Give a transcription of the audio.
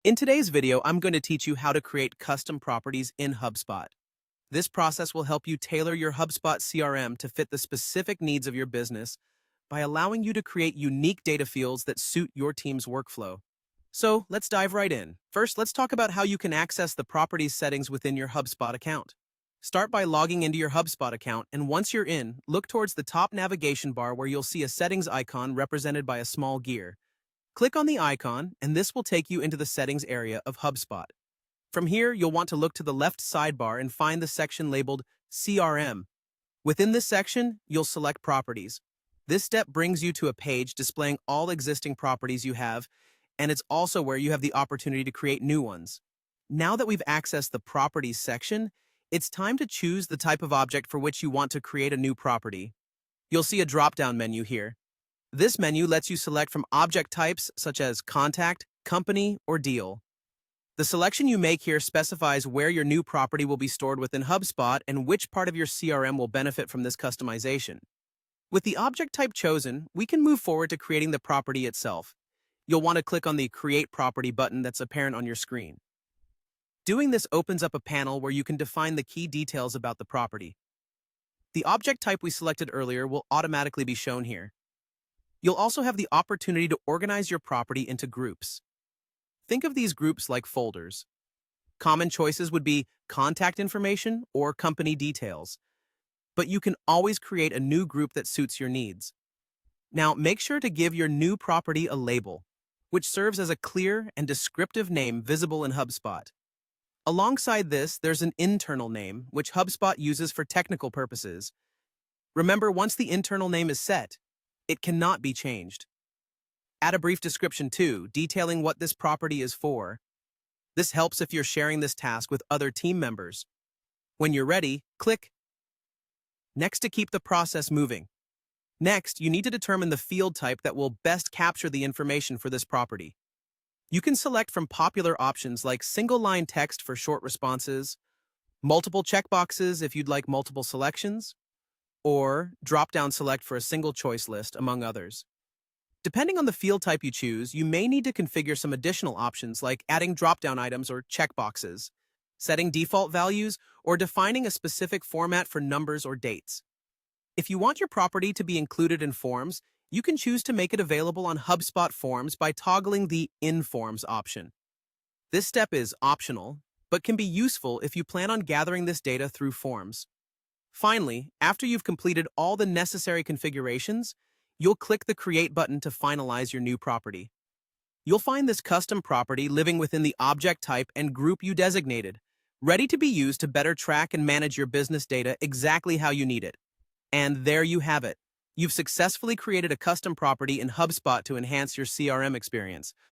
In today's video, I'm going to teach you how to create custom properties in HubSpot. This process will help you tailor your HubSpot CRM to fit the specific needs of your business by allowing you to create unique data fields that suit your team's workflow. So let's dive right in. First, let's talk about how you can access the properties settings within your HubSpot account. Start by logging into your HubSpot account, and once you're in, look towards the top navigation bar where you'll see a settings icon represented by a small gear. Click on the icon, and this will take you into the settings area of HubSpot. From here, you'll want to look to the left sidebar and find the section labeled CRM. Within this section, you'll select Properties. This step brings you to a page displaying all existing properties you have, and it's also where you have the opportunity to create new ones. Now that we've accessed the Properties section, it's time to choose the type of object for which you want to create a new property. You'll see a drop-down menu here. This menu lets you select from object types such as contact, company, or deal. The selection you make here specifies where your new property will be stored within HubSpot and which part of your CRM will benefit from this customization. With the object type chosen, we can move forward to creating the property itself. You'll want to click on the Create Property button that's apparent on your screen. Doing this opens up a panel where you can define the key details about the property. The object type we selected earlier will automatically be shown here. You'll also have the opportunity to organize your property into groups. Think of these groups like folders. Common choices would be contact information or company details, but you can always create a new group that suits your needs. Now, make sure to give your new property a label, which serves as a clear and descriptive name visible in HubSpot. Alongside this, there's an internal name, which HubSpot uses for technical purposes. Remember, once the internal name is set, it cannot be changed. Add a brief description too, detailing what this property is for. This helps if you're sharing this task with other team members. When you're ready, click Next to keep the process moving. Next, you need to determine the field type that will best capture the information for this property. You can select from popular options like single-line text for short responses, multiple checkboxes if you'd like multiple selections, or drop-down select for a single choice list, among others. Depending on the field type you choose, you may need to configure some additional options like adding drop-down items or checkboxes, setting default values, or defining a specific format for numbers or dates. If you want your property to be included in forms, you can choose to make it available on HubSpot Forms by toggling the In Forms option. This step is optional, but can be useful if you plan on gathering this data through forms. Finally, after you've completed all the necessary configurations, you'll click the Create button to finalize your new property. You'll find this custom property living within the object type and group you designated, ready to be used to better track and manage your business data exactly how you need it. And there you have it. You've successfully created a custom property in HubSpot to enhance your CRM experience.